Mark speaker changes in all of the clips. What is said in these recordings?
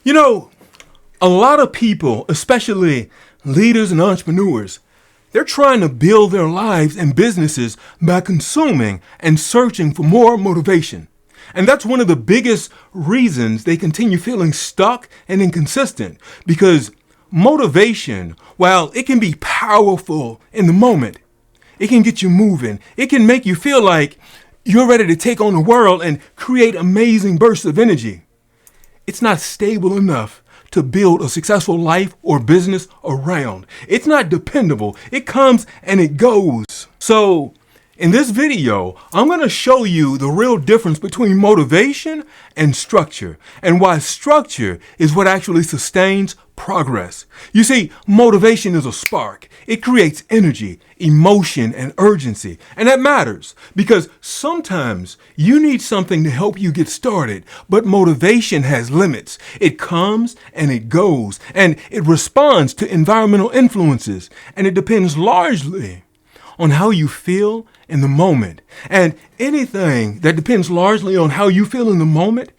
Speaker 1: You know, a lot of people, especially leaders and entrepreneurs, they're trying to build their lives and businesses by consuming and searching for more motivation. And that's one of the biggest reasons they continue feeling stuck and inconsistent, because motivation, while it can be powerful in the moment, it can get you moving. It can make you feel like you're ready to take on the world and create amazing bursts of energy. It's not stable enough to build a successful life or business around. It's not dependable. It comes and it goes. So in this video, I'm going to show you the real difference between motivation and structure, and why structure is what actually sustains progress. You see, motivation is a spark. It creates energy, emotion, and urgency. And that matters because sometimes you need something to help you get started, but motivation has limits. It comes and it goes, and it responds to environmental influences, and it depends largely on how you feel in the moment. And anything that depends largely on how you feel in the moment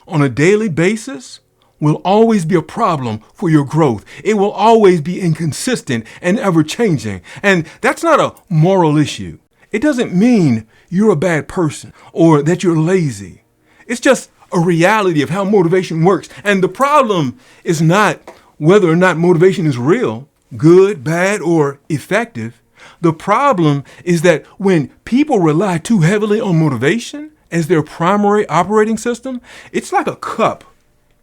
Speaker 1: on a daily basis will always be a problem for your growth. It will always be inconsistent and ever-changing. And that's not a moral issue. It doesn't mean you're a bad person or that you're lazy. It's just a reality of how motivation works. And the problem is not whether or not motivation is real, good, bad, or effective. The problem is that when people rely too heavily on motivation as their primary operating system, it's like a cup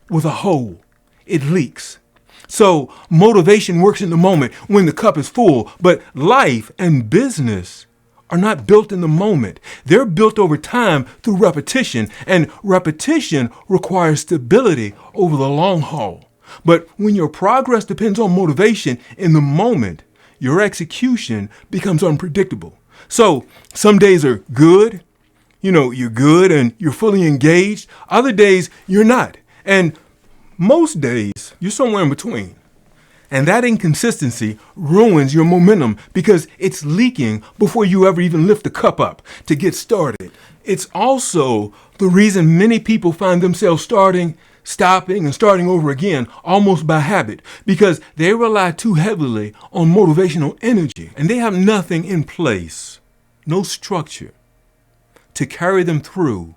Speaker 1: with a hole. It leaks. So motivation works in the moment when the cup is full, but life and business are not built in the moment. They're built over time through repetition, and repetition requires stability over the long haul. But when your progress depends on motivation in the moment, your execution becomes unpredictable. So some days are good, you're good and you're fully engaged. Other days you're not. And most days you're somewhere in between. And that inconsistency ruins your momentum because it's leaking before you ever even lift the cup up to get started. It's also the reason many people find themselves stopping and starting over again almost by habit, because they rely too heavily on motivational energy and they have nothing in place, no structure to carry them through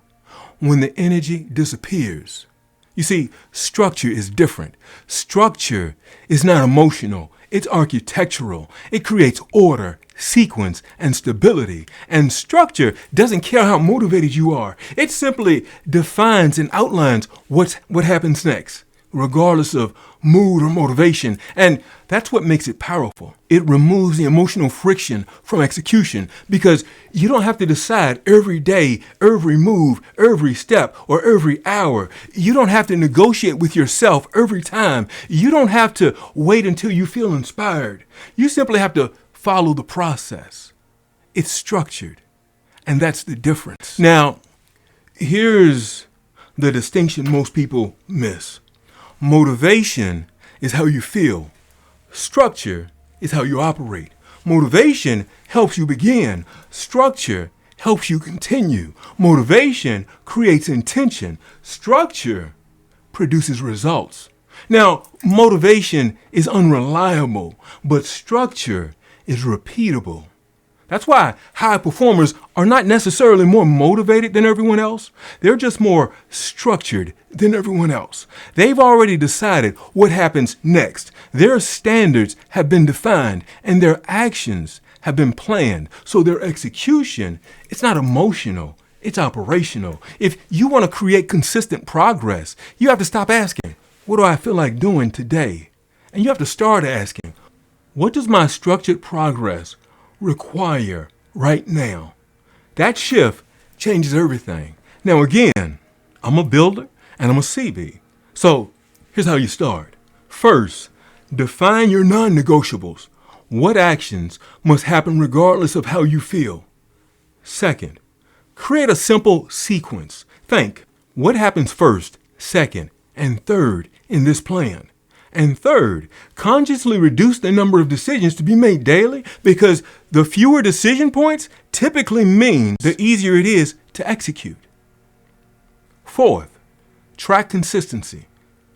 Speaker 1: when the energy disappears. You see, structure is different. Structure is not emotional. It's architectural. It creates order, sequence, and stability. And structure doesn't care how motivated you are. It simply defines and outlines what happens next, regardless of mood or motivation. And that's what makes it powerful. It removes the emotional friction from execution because you don't have to decide every day, every move, every step, or every hour. You don't have to negotiate with yourself every time. You don't have to wait until you feel inspired. You simply have to follow the process. It's structured, and that's the difference. Now, here's the distinction most people miss. Motivation is how you feel. Structure is how you operate. Motivation helps you begin. Structure helps you continue. Motivation creates intention. Structure produces results. Now, motivation is unreliable, but structure is repeatable. That's why high performers are not necessarily more motivated than everyone else. They're just more structured than everyone else. They've already decided what happens next. Their standards have been defined and their actions have been planned. So their execution, it's not emotional, it's operational. If you want to create consistent progress, you have to stop asking, what do I feel like doing today? And you have to start asking, what does my structured progress require right now? That shift changes everything. Now again, I'm a builder and I'm a CB. So here's how you start. First, define your non-negotiables. What actions must happen regardless of how you feel? Second, create a simple sequence. Think, what happens first, second, and third in this plan? And third, consciously reduce the number of decisions to be made daily, because the fewer decision points typically means the easier it is to execute. Fourth, track consistency.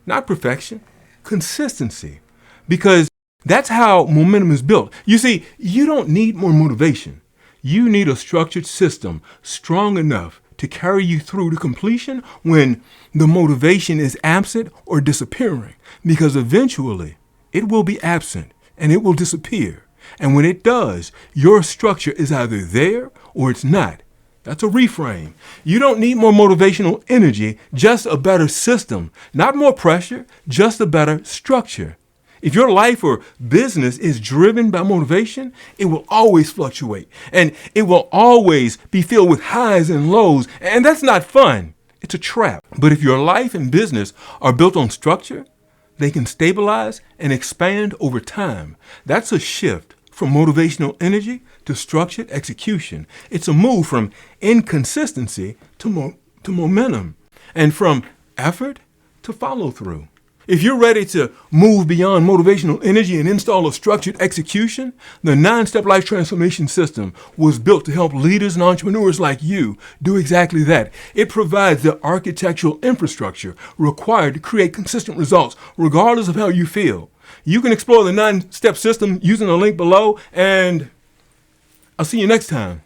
Speaker 1: not perfection, consistency. Because that's how momentum is built. You see, you don't need more motivation. You need a structured system strong enough to carry you through to completion when the motivation is absent or disappearing. Because eventually it will be absent and it will disappear. And when it does, your structure is either there or it's not. That's a reframe. You don't need more motivational energy, just a better system. Not more pressure, just a better structure. If your life or business is driven by motivation, it will always fluctuate and it will always be filled with highs and lows. And that's not fun. It's a trap. But if your life and business are built on structure, they can stabilize and expand over time. That's a shift from motivational energy to structured execution. It's a move from inconsistency to momentum and from effort to follow through. If you're ready to move beyond motivational energy and install a structured execution, the 9-Step Life Transformation System was built to help leaders and entrepreneurs like you do exactly that. It provides the architectural infrastructure required to create consistent results, regardless of how you feel. You can explore the 9-step system using the link below, and I'll see you next time.